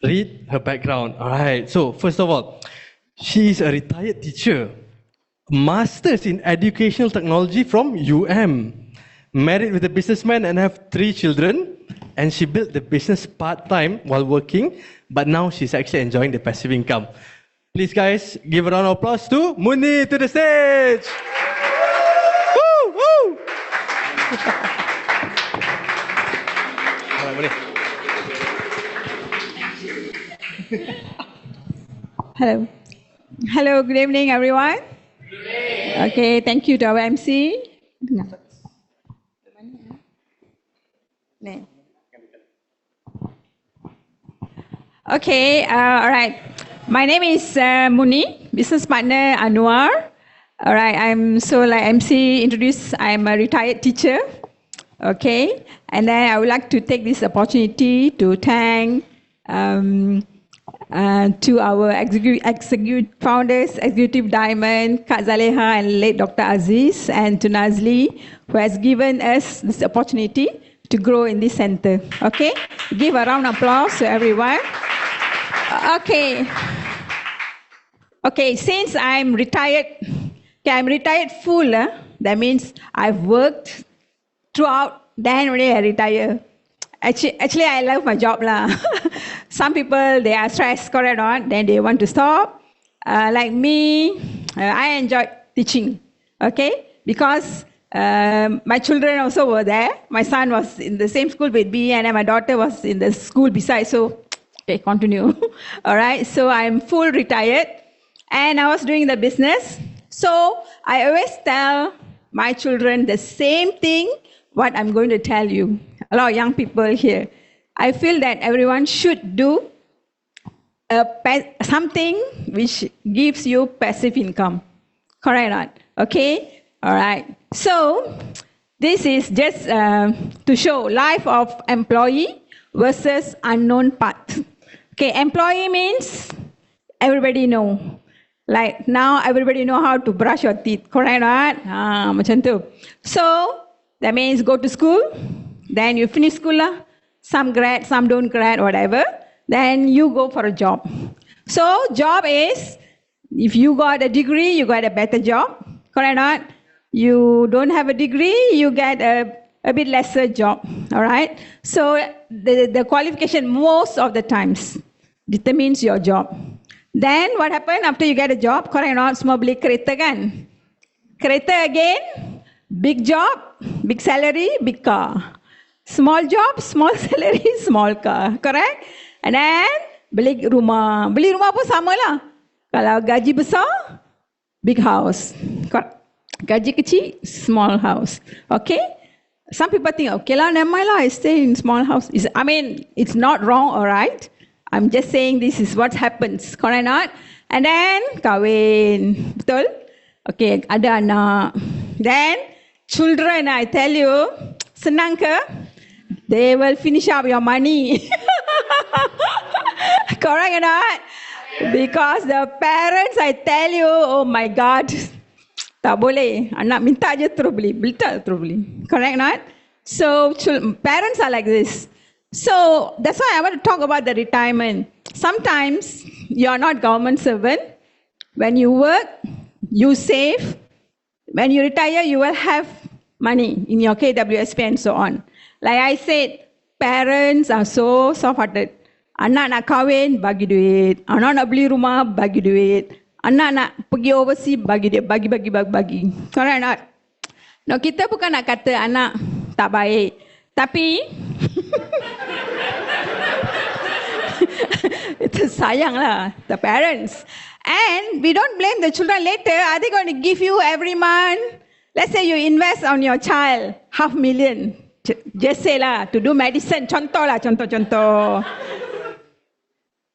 read her background. All right. So first of all, she is a retired teacher, masters in educational technology from married with a businessman and have 3 children. And she built the business part-time while working, but now she's actually enjoying the passive income. Please, guys, give a round of applause to Muni to the stage. Woo, woo. Hello. Hello, good evening, everyone. Good evening. Okay, thank you to our MC. Okay, all right. My name is Muni, business partner Anwar. All right, I'm like MC introduced, I'm a retired teacher. Okay, and then I would like to take this opportunity to thank to our executive founders, Executive Diamond, Kak Zaleha and late Dr. Aziz, and to Nazli, who has given us this opportunity to grow in this center. Okay, give a round of applause to everyone. Okay. Okay, since I'm retired, I'm retired full. That means I've worked throughout, then only I retire. Actually, I love my job lah. Some people, they are stressed, correct or not, then they want to stop. Like me, I enjoyed teaching, okay? Because my children also were there. My son was in the same school with me, and then my daughter was in the school beside, so okay, continue. All right, so I'm full retired, and I was doing the business. So I always tell my children the same thing, what I'm going to tell you. A lot of young people here. I feel that everyone should do something which gives you passive income. Correct or not? Okay? All right. So this is just to show life of employee versus unknown path. Okay, employee means everybody know. Like now everybody know how to brush your teeth. Correct or not? Macam tu. So that means go to school, then you finish school lah. Some grad, some don't grad, whatever. Then you go for a job. So job is, if you got a degree, you got a better job. Correct or not? You don't have a degree, you get a bit lesser job. All right? So the qualification most of the times determines your job. Then what happened after you get a job? Correct or not? Semua beli kereta kan? Kereta again, big job, big salary, big car. Small job, small salary, small car. Correct? And then beli rumah. Beli rumah pun sama lah. Kalau gaji besar, big house. Gaji kecil, small house. Okay? Some people think, okay lah, never mind lah, I stay in small house. It's not wrong, all right? I'm just saying this is what happens. Correct or not? And then kahwin. Betul? Okay, ada anak. Then children, I tell you, senang ke? They will finish up your money. Correct or not? Because the parents, I tell you, oh my God, tak boleh. Anak minta je terus beli. Beli tak terus beli. Correct or not? So parents are like this. So that's why I want to talk about the retirement. Sometimes you're not government servant. When you work, you save. When you retire, you will have money in your KWSP and so on. Like I said, parents are so soft-hearted. Anak nak kahwin, bagi duit. Anak nak beli rumah, bagi duit. Anak nak pergi overseas, bagi duit. Bagi. Correct or not? No, kita bukan nak kata anak tak baik. Tapi, itu sayang lah, the parents. And we don't blame the children later. Are they going to give you every month? Let's say you invest on your child, 500,000. Just say lah, to do medicine, contoh.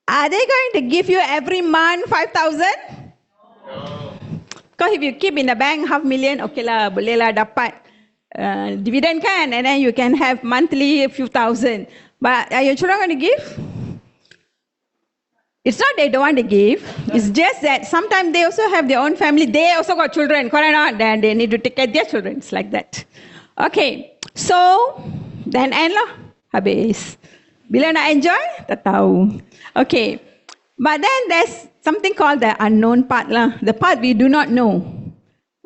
Are they going to give you every month 5,000? No. Because if you keep in the bank 500,000, okay lah, boleh lah dapat dividend kan, and then you can have monthly a few thousand. But are your children going to give? It's not they don't want to give. It's just that sometimes they also have their own family. They also got children, correct or not? Then they need to take care of their children. It's like that. Okay. So, then end lah. Habis. Bila nak enjoy, tak tahu. Okay. But then there's something called the unknown part lah. The part we do not know.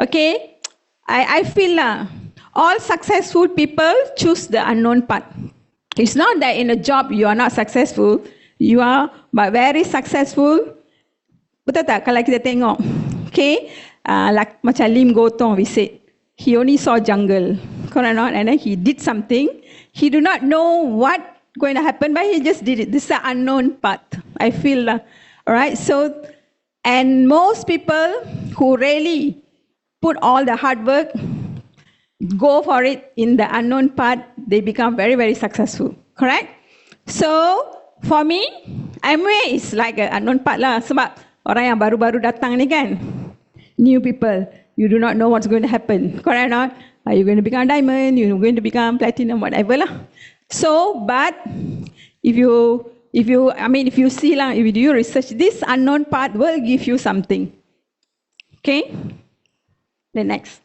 Okay. I feel all successful people choose the unknown part. It's not that in a job you are not successful. You are but very successful. Betul tak kalau kita tengok? Okay. Like macam Lim Gotong we said. He only saw jungle. Correct or not? And then he did something. He do not know what going to happen, but he just did it. This is the unknown part. I feel. Alright. So, and most people who really put all the hard work, go for it in the unknown part, they become very, very successful. Correct? So, for me, Amway is like an unknown part lah. Sebab orang yang baru-baru datang ni kan, new people, you do not know what's going to happen. Correct or not? Are you going to become diamond? You're going to become platinum, whatever lah. So, but if you see lah, if you do research, this unknown part will give you something. Okay? The next.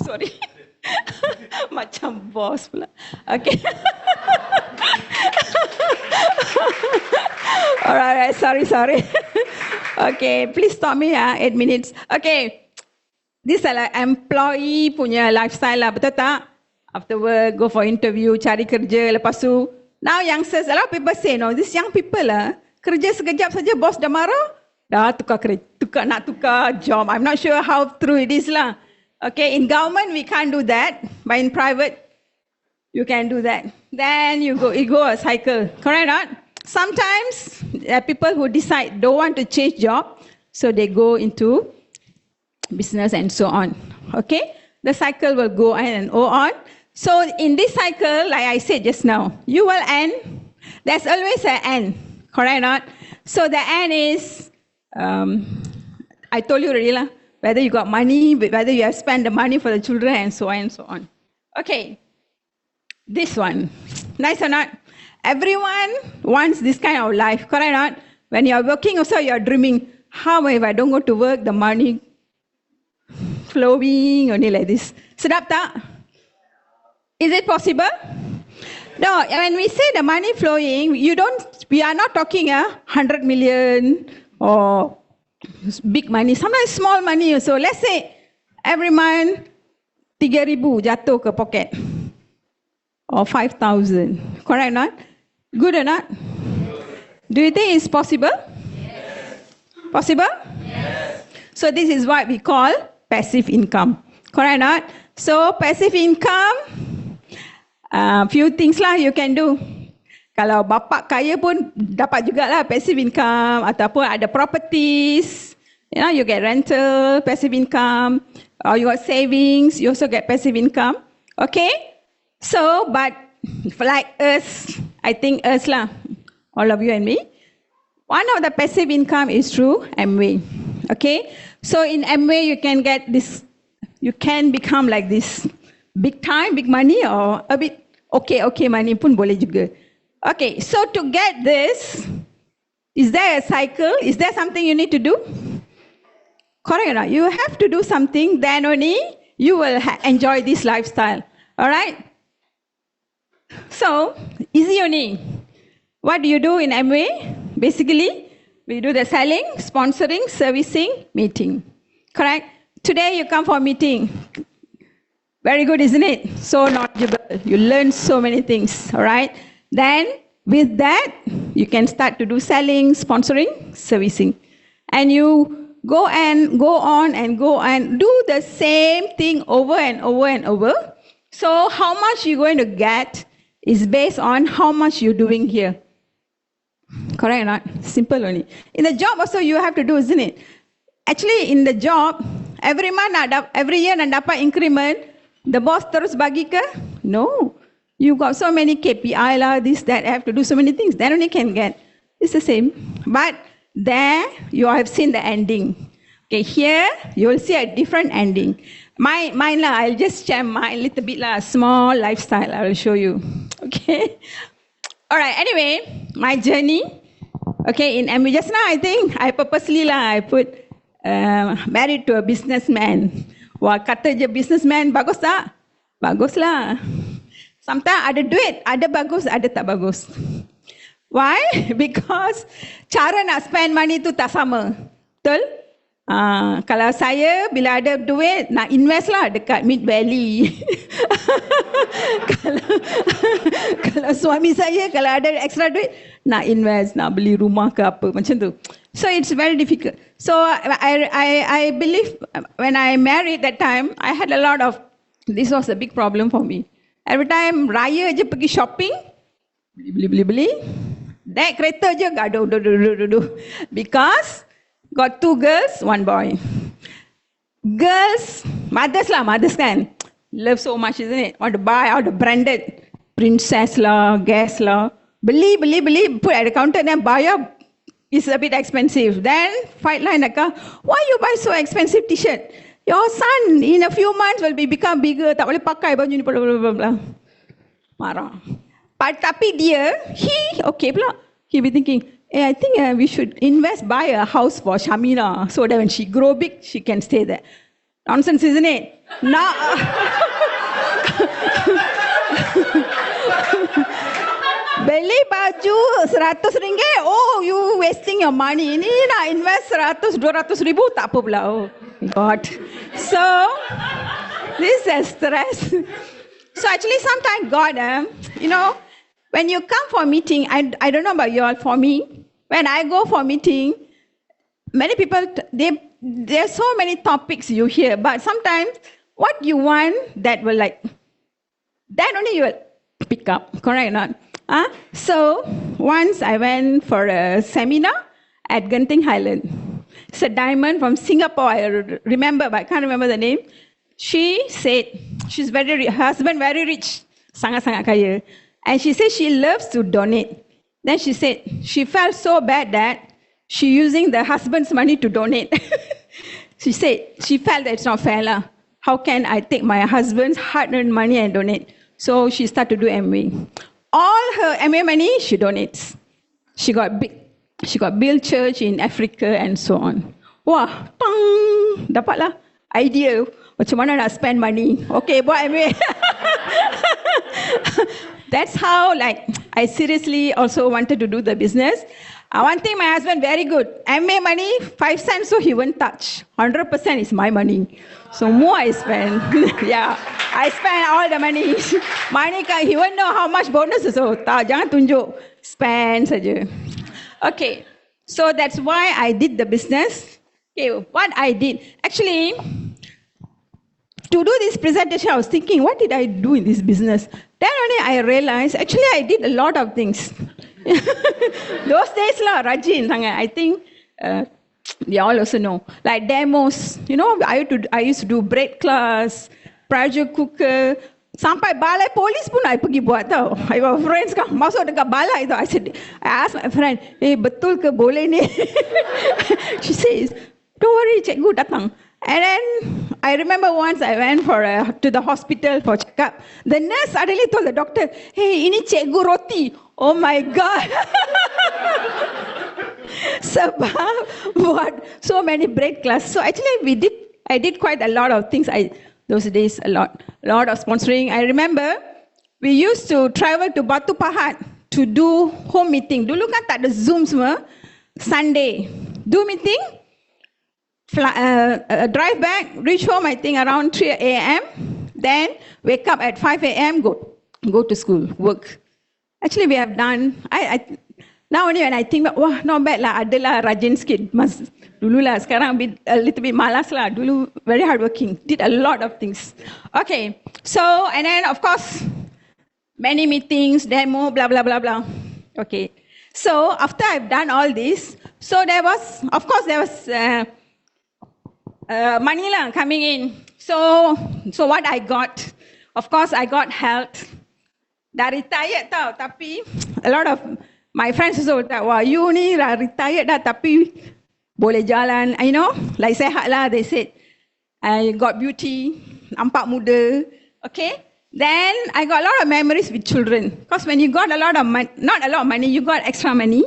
Sorry. Macam boss pula. Okay. Alright, sorry. Okay, please stop me 8 minutes. Okay. This is like employee punya lifestyle lah, betul tak? After work, go for interview, cari kerja, lepas tu, now youngsters, a lot of people say, no, these young people kerja sekejap saja, bos dah marah, dah nak tukar job. I'm not sure how true it is lah. Okay, in government we can't do that, but in private, you can do that. Then it go a cycle, correct or not? Sometimes, there are people who decide don't want to change job, so they go into business and so on. Okay, the cycle will go and on. So in this cycle, like I said just now, you will end. There's always an end, correct or not? So the end is, I told you already lah, whether you got money, whether you have spent the money for the children and so on and so on. Okay, this one, nice or not? Everyone wants this kind of life, correct or not? When you are working also, you are dreaming, how if I don't go to work, the money flowing only like this. Sedap tak? Is it possible? No, when we say the money flowing, we are not talking 100 million or big money, sometimes small money also. Let's say every month 3,000 jatuh ke pocket or 5,000, correct or not? Good or not? Do you think it's possible? Yes. Possible? Yes. So this is what we call passive income, correct or not? So passive income, few things lah you can do. Kalau bapak kaya pun dapat jugalah passive income, ataupun ada properties, you get rental, passive income, or you got savings, you also get passive income. Okay? So, but like us, I think us lah, all of you and me, one of the passive income is through Amway. Okay? So in Amway you can get this, you can become like this, big time, big money, or a bit okay money pun boleh juga. Okay, so to get this, is there a cycle? Is there something you need to do? Correct or not? You have to do something, then only you will enjoy this lifestyle. Alright? So, easy only. What do you do in Amway? Basically, we do the selling, sponsoring, servicing, meeting. Correct? Today you come for a meeting. Very good, isn't it? So knowledgeable. You learn so many things, all right? Then, with that, you can start to do selling, sponsoring, servicing. And you go on and do the same thing over and over and over. So how much you're going to get is based on how much you're doing here. Correct or not? Simple only. In the job also you have to do, isn't it? Actually, in the job, every year nak dapat increment, the boss terus bagi ke? No. You got so many KPI lah, this, that, have to do so many things. Then only can get. It's the same. But there, you have seen the ending. Okay, here, you will see a different ending. Mine lah, I'll just share mine a little bit lah, small lifestyle, I will show you. Okay. Alright, anyway, my journey. Okay, in Amway, just now I think, I purposely lah, I put married to a businessman. Wah, kata je businessman, bagus tak? Bagus lah. Sometimes ada duit, ada bagus, ada tak bagus. Why? Because cara nak spend money tu tak sama. Betul? Kalau saya bila ada duit nak invest lah dekat Mid Valley. kalau suami saya kalau ada extra duit nak invest, nak beli rumah ke apa macam tu. So it's very difficult. So I believe when I married that time I had a lot of, this was a big problem for me. Every time raya je pergi shopping, beli. Naik kereta je gaduh. Because got 2 girls, 1 boy. Girls, mothers kan, love so much, isn't it? Want to buy all the branded, Princess lah, Guess lah. Beli, put at the counter, then buy up. It's a bit expensive. Then fight line, why you buy so expensive t-shirt? Your son in a few months will become bigger, tak boleh pakai baju ni, blah, blah, blah, blah. Marah. Tapi dia, okay pula. He be thinking, I think we should buy a house for Shamina so that when she grow big, she can stay there. Nonsense, isn't it? Now, beli baju RM100, oh, you wasting your money. Ini nak invest 100-200 ribu, tak apa pula. Oh, God. So, this is stress. So actually, sometimes God, when you come for a meeting, I don't know about you all, for me, when I go for a meeting, many people, there are so many topics you hear, but sometimes what you want, that only you will pick up, correct or not? So once I went for a seminar at Genting Highland. It's a diamond from Singapore, I remember, but I can't remember the name. She said, her husband very rich, sangat-sangat kaya. And she said she loves to donate. Then she said she felt so bad that she using the husband's money to donate. She said she felt that it's not fair lah. How can I take my husband's hard-earned money and donate? So she started to do MA. All her MA money she donates. She got built church in Africa and so on. Wah, tang, dapatlah idea macam mana nak spend money. Okay, buat MA. That's how I seriously also wanted to do the business. One thing my husband very good. MA money, 5 cents, so he won't touch. 100% is my money. So more I spend. Yeah, I spend all the money. Money, he won't know how much bonus is. So jangan tunjuk. Spend saja. Okay, so that's why I did the business. Okay, what I did. Actually, to do this presentation, I was thinking, what did I do in this business? Then only I realized, actually I did a lot of things. Those days rajin sangat. I think they all also know. Like demos, I used to do bread class, pressure cooker. Sampai balai polis pun I pergi buat tau. I have friends kan masuk dekat balai tau. I asked my friend, betul ke boleh ni? She says, don't worry, cikgu datang. And then I remember once I went to the hospital for checkup. The nurse suddenly told the doctor, hey, ini cikgu roti. Oh my God. Sebab buat so many bread class. So actually I did quite a lot of things. Those days a lot of sponsoring. I remember we used to travel to Batu Pahat to do home meeting. Dulu kan tak ada Zoom semua. Sunday do meeting. Drive back, reach home I think around 3 a.m. Then wake up at 5 a.m. Go to school, work. Actually we have done. Now only when I think, wah, not bad lah, adalah rajin sikit. Dulu lah, sekarang a little bit malas lah. Dulu very hardworking, did a lot of things. Okay, so and then of course many meetings, demo, blah blah blah blah. Okay, so after I've done all this, so there was money lah coming in. So what I got, of course I got health. Dah retired tau, tapi a lot of my friends also thought, wah, you ni dah retired dah, tapi boleh jalan, like sehat lah, they said. I got beauty, nampak muda, okay. Then I got a lot of memories with children. Because when you got a lot of money, not a lot of money, you got extra money.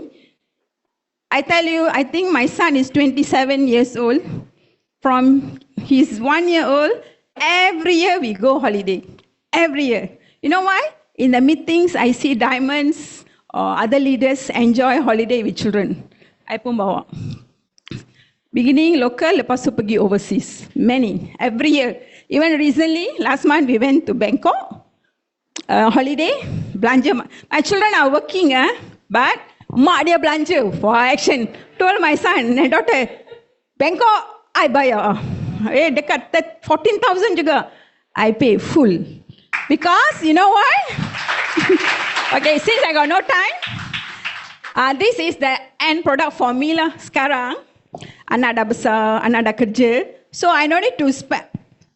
I tell you, I think my son is 27 years old. From he's 1 year old, every year we go holiday. Every year. You know why? In the meetings, I see diamonds or other leaders enjoy holiday with children. I pun bawa. Beginning local, lepas tu pergi overseas. Many, every year. Even recently, last month we went to Bangkok. Holiday, belanja. My children are working, but mak dia belanja for action. Told my son and daughter, Bangkok, I bayar. Dekat 14,000 juga. I pay full. Because, you know why? Okay, since I got no time, this is the end product for me lah sekarang. Anak dah besar, anak dah kerja. So I don't need to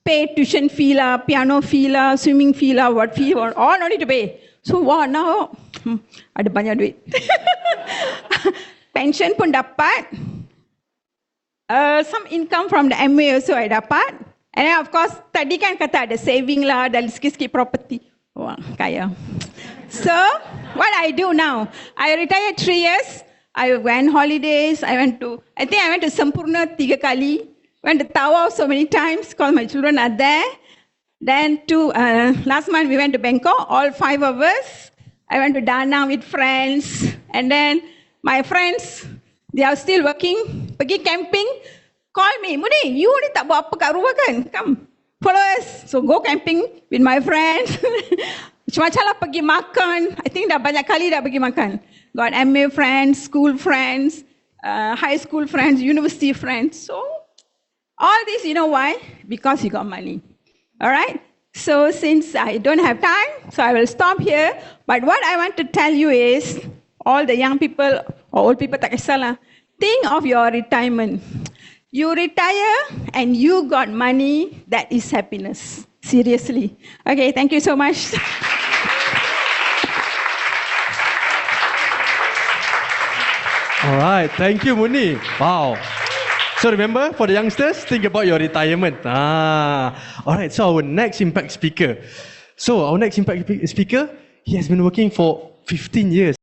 pay tuition fee lah, piano fee lah, swimming fee lah, what fee, all no need to pay. So wow, now ada banyak duit. Pension pun dapat. Some income from the MA also I dapat. And then of course, tadi kan kata ada saving lah, ada sikit-sikit property. Wah, kaya. So, what I do now, I retired 3 years. I went holidays. I went to Sampurna 3 kali. Went to Tawau so many times because my children are there. Then last month we went to Bangkok, all 5 of us. I went to Da Nang with friends. And then my friends, they are still working. Pergi camping. Call me, Muni, you ni tak buat apa kat rumah kan? Come, follow us. So go camping with my friends. Macam-macam lah pergi makan. I think dah banyak kali dah pergi makan. Got MA friends, school friends, high school friends, university friends. So, all this, you know why? Because you got money. Alright? So, since I don't have time, so I will stop here. But what I want to tell you is, all the young people, or old people, tak kisahlah, think of your retirement. You retire and you got money, that is happiness. Seriously. Okay, thank you so much. All right, thank you, Muni. Wow. So remember, for the youngsters, think about your retirement. All right, so our next impact speaker. He has been working for 15 years.